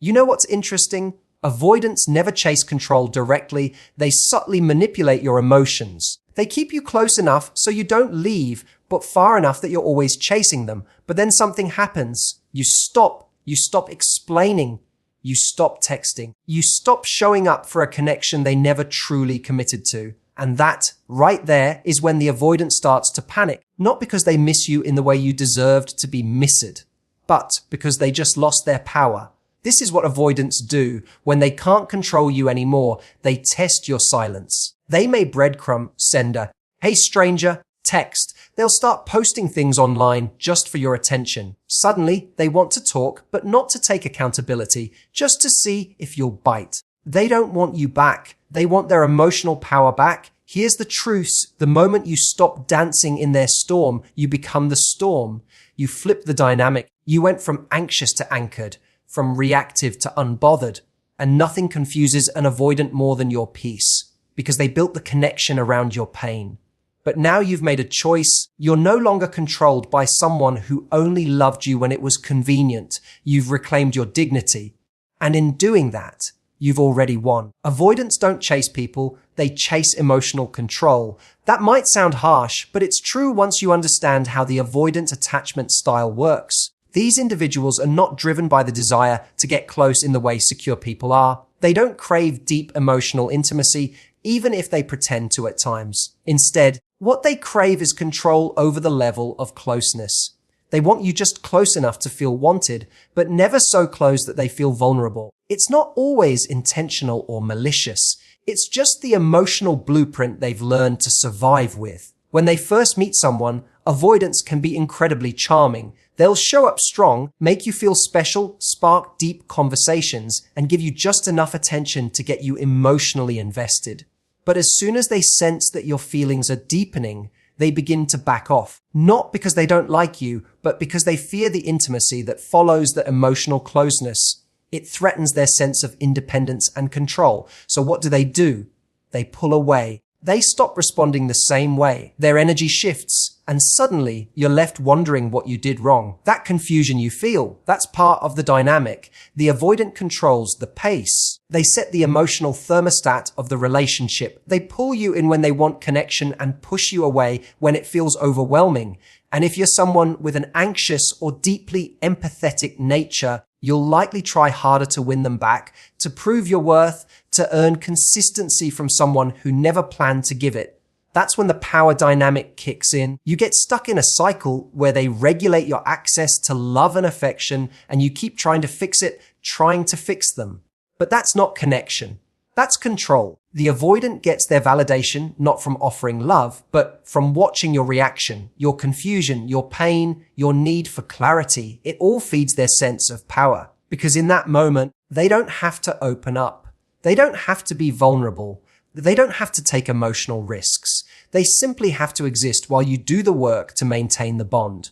You know what's interesting? Avoidants never chase control directly. They subtly manipulate your emotions. They keep you close enough so you don't leave, but far enough that you're always chasing them. But then something happens. You stop explaining. You stop texting. You stop showing up for a connection they never truly committed to. And that, right there, is when the avoidant starts to panic. Not because they miss you in the way you deserved to be missed, but because they just lost their power. This is what avoidants do when they can't control you anymore. They test your silence. They may breadcrumb, send a, "Hey stranger," text. They'll start posting things online just for your attention. Suddenly, they want to talk, but not to take accountability, just to see if you'll bite. They don't want you back. They want their emotional power back. Here's the truth. The moment you stop dancing in their storm, you become the storm. You flip the dynamic. You went from anxious to anchored, from reactive to unbothered. And nothing confuses an avoidant more than your peace, because they built the connection around your pain. But now you've made a choice. You're no longer controlled by someone who only loved you when it was convenient. You've reclaimed your dignity. And in doing that, you've already won. Avoidants don't chase people. They chase emotional control. That might sound harsh, but it's true once you understand how the avoidant attachment style works. These individuals are not driven by the desire to get close in the way secure people are. They don't crave deep emotional intimacy, even if they pretend to at times. Instead, what they crave is control over the level of closeness. They want you just close enough to feel wanted, but never so close that they feel vulnerable. It's not always intentional or malicious. It's just the emotional blueprint they've learned to survive with. When they first meet someone, avoidants can be incredibly charming. They'll show up strong, make you feel special, spark deep conversations, and give you just enough attention to get you emotionally invested. But as soon as they sense that your feelings are deepening, they begin to back off. Not because they don't like you, but because they fear the intimacy that follows the emotional closeness. It threatens their sense of independence and control. So what do? They pull away. They stop responding the same way. Their energy shifts, and suddenly you're left wondering what you did wrong. That confusion you feel, that's part of the dynamic. The avoidant controls the pace. They set the emotional thermostat of the relationship. They pull you in when they want connection and push you away when it feels overwhelming. And if you're someone with an anxious or deeply empathetic nature, you'll likely try harder to win them back, to prove your worth, to earn consistency from someone who never planned to give it. That's when the power dynamic kicks in. You get stuck in a cycle where they regulate your access to love and affection, and you keep trying to fix it, trying to fix them. But that's not connection. That's control. The avoidant gets their validation not from offering love, but from watching your reaction, your confusion, your pain, your need for clarity. It all feeds their sense of power. Because in that moment, they don't have to open up. They don't have to be vulnerable. They don't have to take emotional risks. They simply have to exist while you do the work to maintain the bond.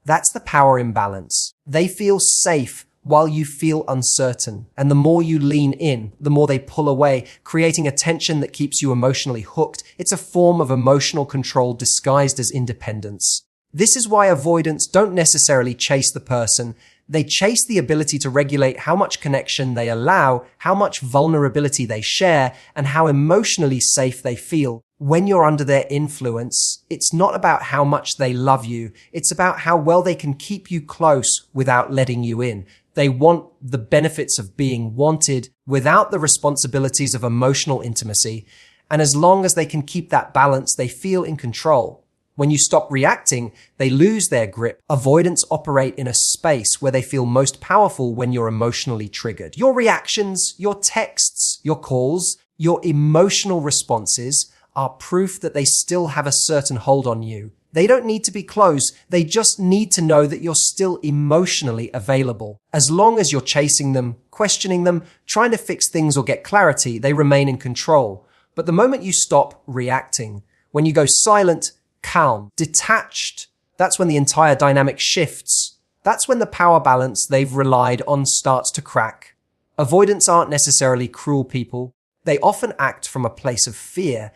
That's the power imbalance. They feel safe while you feel uncertain. And the more you lean in, the more they pull away, creating a tension that keeps you emotionally hooked. It's a form of emotional control disguised as independence. This is why avoidants don't necessarily chase the person. They chase the ability to regulate how much connection they allow, how much vulnerability they share, and how emotionally safe they feel. When you're under their influence, it's not about how much they love you. It's about how well they can keep you close without letting you in. They want the benefits of being wanted without the responsibilities of emotional intimacy. And as long as they can keep that balance, they feel in control. When you stop reacting, they lose their grip. Avoidants operate in a space where they feel most powerful when you're emotionally triggered. Your reactions, your texts, your calls, your emotional responses are proof that they still have a certain hold on you. They don't need to be close. They just need to know that you're still emotionally available. As long as you're chasing them, questioning them, trying to fix things or get clarity, they remain in control. But the moment you stop reacting, when you go silent, calm, detached, that's when the entire dynamic shifts. That's when the power balance they've relied on starts to crack. Avoidants aren't necessarily cruel people. They often act from a place of fear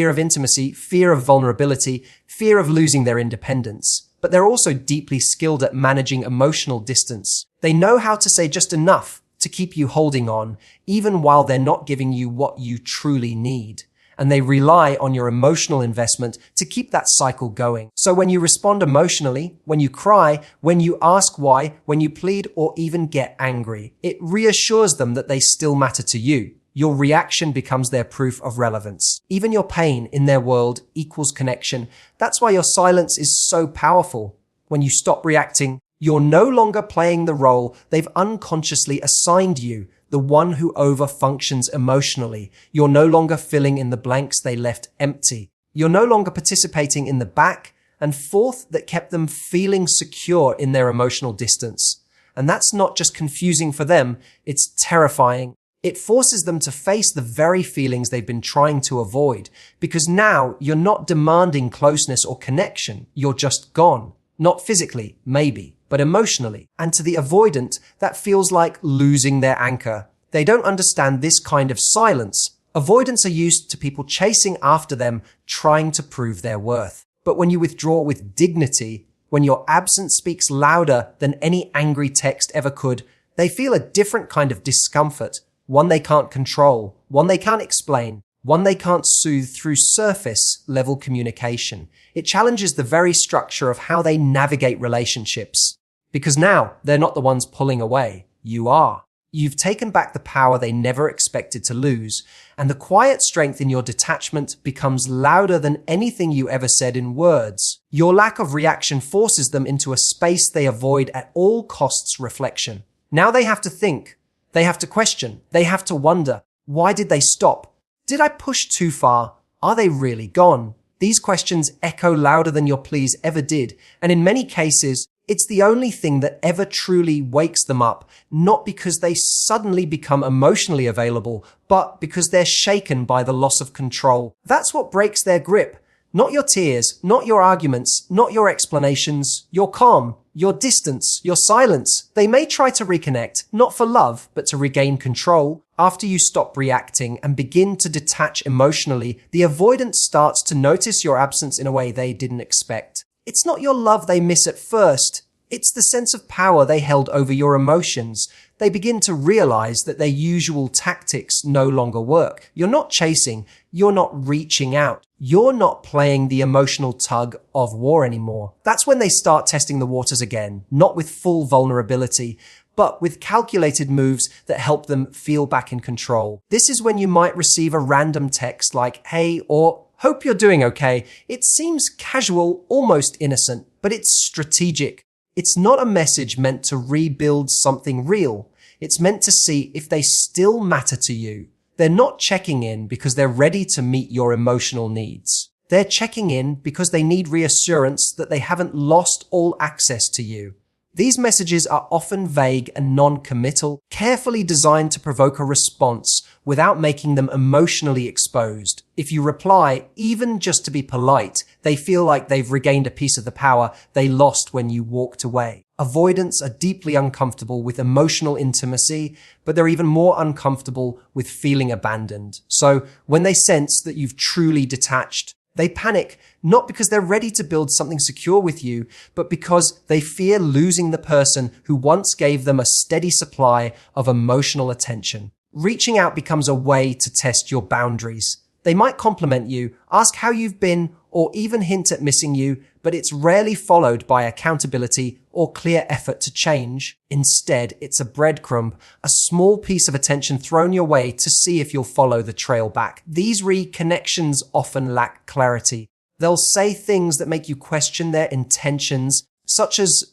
of intimacy, fear of vulnerability, fear of losing their independence. But they're also deeply skilled at managing emotional distance. They know how to say just enough to keep you holding on, even while they're not giving you what you truly need. And they rely on your emotional investment to keep that cycle going. So when you respond emotionally, when you cry, when you ask why, when you plead or even get angry, it reassures them that they still matter to you. Your reaction becomes their proof of relevance. Even your pain in their world equals connection. That's why your silence is so powerful. When you stop reacting, you're no longer playing the role they've unconsciously assigned you, the one who overfunctions emotionally. You're no longer filling in the blanks they left empty. You're no longer participating in the back and forth that kept them feeling secure in their emotional distance. And that's not just confusing for them, it's terrifying. It forces them to face the very feelings they've been trying to avoid, because now you're not demanding closeness or connection, you're just gone. Not physically, maybe, but emotionally. And to the avoidant, that feels like losing their anchor. They don't understand this kind of silence. Avoidants are used to people chasing after them, trying to prove their worth. But when you withdraw with dignity, when your absence speaks louder than any angry text ever could, they feel a different kind of discomfort, one they can't control, one they can't explain, one they can't soothe through surface-level communication. It challenges the very structure of how they navigate relationships. Because now, they're not the ones pulling away. You are. You've taken back the power they never expected to lose, and the quiet strength in your detachment becomes louder than anything you ever said in words. Your lack of reaction forces them into a space they avoid at all costs reflection. Now they have to think. They have to question. They have to wonder. Why did they stop? Did I push too far? Are they really gone? These questions echo louder than your pleas ever did, and in many cases, it's the only thing that ever truly wakes them up, not because they suddenly become emotionally available, but because they're shaken by the loss of control. That's what breaks their grip. Not your tears, not your arguments, not your explanations, your calm, your distance, your silence. They may try to reconnect, not for love, but to regain control. After you stop reacting and begin to detach emotionally, the avoidant starts to notice your absence in a way they didn't expect. It's not your love they miss at first. It's the sense of power they held over your emotions. They begin to realize that their usual tactics no longer work. You're not chasing. You're not reaching out. You're not playing the emotional tug of war anymore. That's when they start testing the waters again, not with full vulnerability, but with calculated moves that help them feel back in control. This is when you might receive a random text like, "Hey," or "Hope you're doing okay." It seems casual, almost innocent, but it's strategic. It's not a message meant to rebuild something real. It's meant to see if they still matter to you. They're not checking in because they're ready to meet your emotional needs. They're checking in because they need reassurance that they haven't lost all access to you. These messages are often vague and non-committal, carefully designed to provoke a response without making them emotionally exposed. If you reply, even just to be polite, they feel like they've regained a piece of the power they lost when you walked away. Avoidants are deeply uncomfortable with emotional intimacy, but they're even more uncomfortable with feeling abandoned. So when they sense that you've truly detached, they panic, not because they're ready to build something secure with you, but because they fear losing the person who once gave them a steady supply of emotional attention. Reaching out becomes a way to test your boundaries. They might compliment you, ask how you've been, or even hint at missing you, but it's rarely followed by accountability or clear effort to change. Instead, it's a breadcrumb, a small piece of attention thrown your way to see if you'll follow the trail back. These reconnections often lack clarity. They'll say things that make you question their intentions, such as,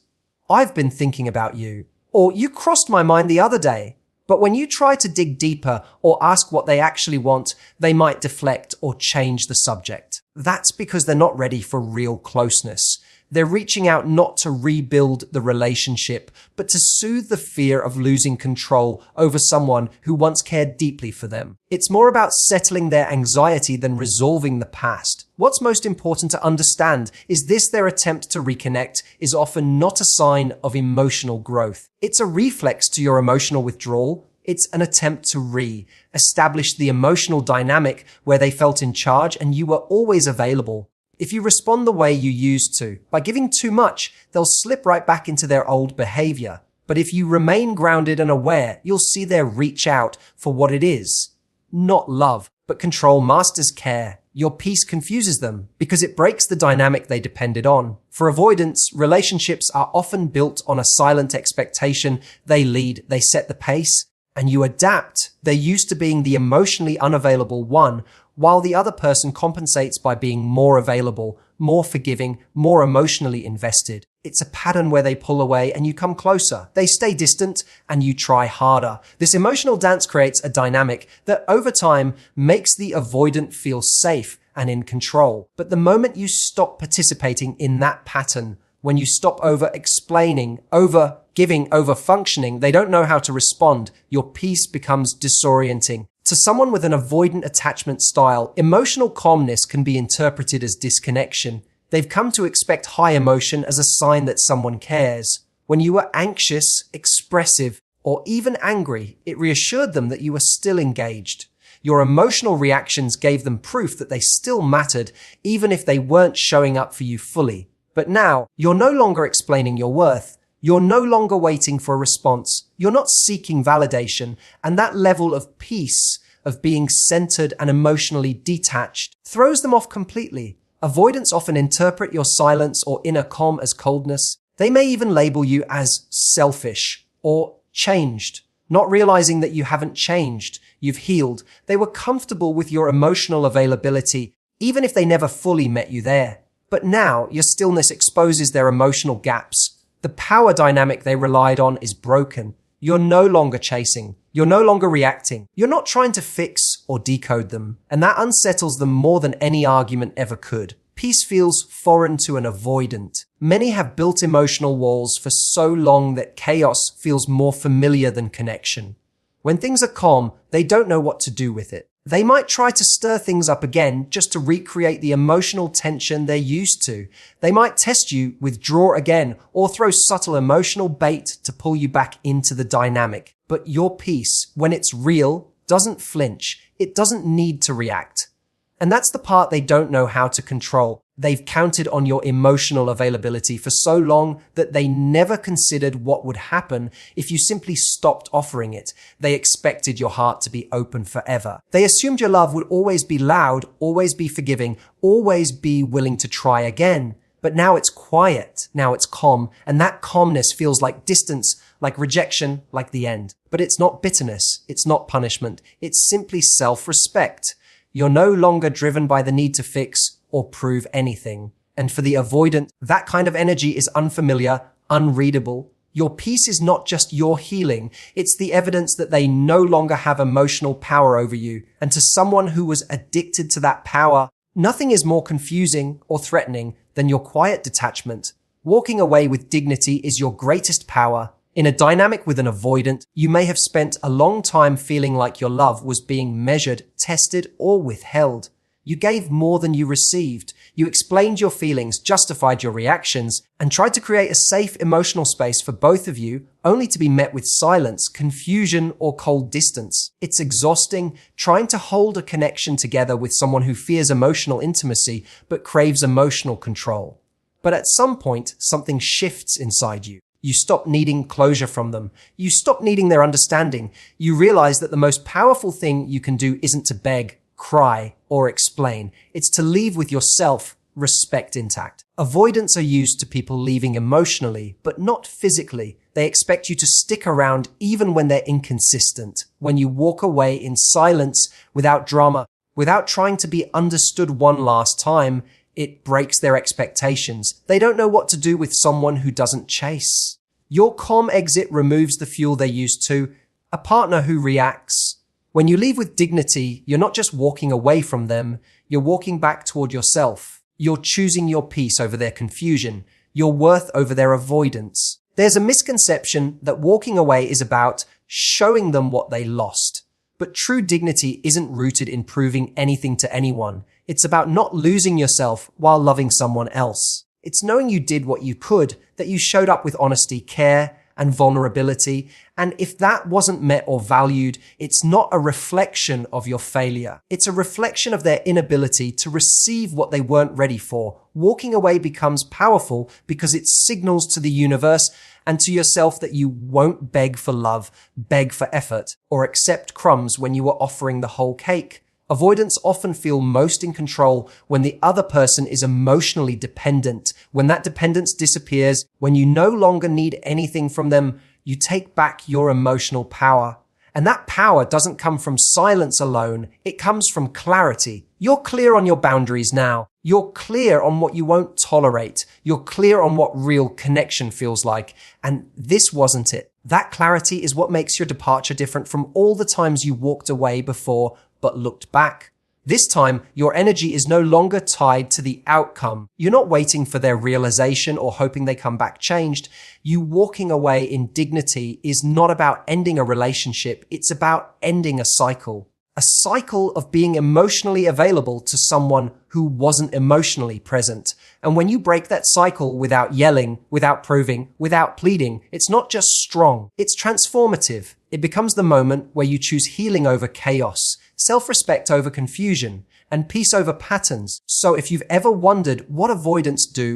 "I've been thinking about you," or "You crossed my mind the other day." But when you try to dig deeper or ask what they actually want, they might deflect or change the subject. That's because they're not ready for real closeness. They're reaching out not to rebuild the relationship, but to soothe the fear of losing control over someone who once cared deeply for them. It's more about settling their anxiety than resolving the past. What's most important to understand is their attempt to reconnect is often not a sign of emotional growth. It's a reflex to your emotional withdrawal. It's an attempt to re-establish the emotional dynamic where they felt in charge and you were always available. If you respond the way you used to, by giving too much, they'll slip right back into their old behavior. But if you remain grounded and aware, you'll see their reach out for what it is. Not love, but control masters care. Your peace confuses them because it breaks the dynamic they depended on. For avoidants, relationships are often built on a silent expectation. They lead, they set the pace, and you adapt. They're used to being the emotionally unavailable one, while the other person compensates by being more available, more forgiving, more emotionally invested. It's a pattern where they pull away and you come closer. They stay distant and you try harder. This emotional dance creates a dynamic that over time makes the avoidant feel safe and in control. But the moment you stop participating in that pattern, when you stop over-explaining, over-giving, over-functioning, they don't know how to respond. Your peace becomes disorienting. To someone with an avoidant attachment style, emotional calmness can be interpreted as disconnection. They've come to expect high emotion as a sign that someone cares. When you were anxious, expressive, or even angry, it reassured them that you were still engaged. Your emotional reactions gave them proof that they still mattered, even if they weren't showing up for you fully. But now, you're no longer explaining your worth. You're no longer waiting for a response. You're not seeking validation. And that level of peace, of being centered and emotionally detached, throws them off completely. Avoidants often interpret your silence or inner calm as coldness. They may even label you as selfish or changed, not realizing that you haven't changed. You've healed. They were comfortable with your emotional availability, even if they never fully met you there. But now, your stillness exposes their emotional gaps. The power dynamic they relied on is broken. You're no longer chasing. You're no longer reacting. You're not trying to fix or decode them. And that unsettles them more than any argument ever could. Peace feels foreign to an avoidant. Many have built emotional walls for so long that chaos feels more familiar than connection. When things are calm, they don't know what to do with it. They might try to stir things up again just to recreate the emotional tension they're used to. They might test you, withdraw again, or throw subtle emotional bait to pull you back into the dynamic. But your peace, when it's real, doesn't flinch. It doesn't need to react. And that's the part they don't know how to control. They've counted on your emotional availability for so long that they never considered what would happen if you simply stopped offering it. They expected your heart to be open forever. They assumed your love would always be loud, always be forgiving, always be willing to try again. But now it's quiet, now it's calm, and that calmness feels like distance, like rejection, like the end. But it's not bitterness, it's not punishment, it's simply self-respect. You're no longer driven by the need to fix or prove anything. And for the avoidant, that kind of energy is unfamiliar, unreadable. Your peace is not just your healing, it's the evidence that they no longer have emotional power over you. And to someone who was addicted to that power, nothing is more confusing or threatening than your quiet detachment. Walking away with dignity is your greatest power. In a dynamic with an avoidant, you may have spent a long time feeling like your love was being measured, tested, or withheld. You gave more than you received. You explained your feelings, justified your reactions, and tried to create a safe emotional space for both of you, only to be met with silence, confusion, or cold distance. It's exhausting trying to hold a connection together with someone who fears emotional intimacy but craves emotional control. But at some point, something shifts inside you. You stop needing closure from them. You stop needing their understanding. You realize that the most powerful thing you can do isn't to beg, cry, or explain. It's to leave with your self-respect intact. Avoidants are used to people leaving emotionally, but not physically. They expect you to stick around even when they're inconsistent. When you walk away in silence, without drama, without trying to be understood one last time, it breaks their expectations. They don't know what to do with someone who doesn't chase. Your calm exit removes the fuel they're used to, a partner who reacts. When you leave with dignity, you're not just walking away from them, you're walking back toward yourself. You're choosing your peace over their confusion, your worth over their avoidance. There's a misconception that walking away is about showing them what they lost. But true dignity isn't rooted in proving anything to anyone. It's about not losing yourself while loving someone else. It's knowing you did what you could, that you showed up with honesty, care, and vulnerability. And if that wasn't met or valued, it's not a reflection of your failure. It's a reflection of their inability to receive what they weren't ready for. Walking away becomes powerful because it signals to the universe and to yourself that you won't beg for love, beg for effort, or accept crumbs when you are offering the whole cake. Avoidants often feel most in control when the other person is emotionally dependent. When that dependence disappears, when you no longer need anything from them, you take back your emotional power. And that power doesn't come from silence alone. It comes from clarity. You're clear on your boundaries now. You're clear on what you won't tolerate. You're clear on what real connection feels like. And this wasn't it. That clarity is what makes your departure different from all the times you walked away before but looked back. This time, your energy is no longer tied to the outcome. You're not waiting for their realization or hoping they come back changed. You walking away in dignity is not about ending a relationship. It's about ending a cycle. A cycle of being emotionally available to someone who wasn't emotionally present. And when you break that cycle without yelling, without proving, without pleading, it's not just strong, it's transformative. It becomes the moment where you choose healing over chaos, self-respect over confusion, and peace over patterns. So if you've ever wondered what avoidants do,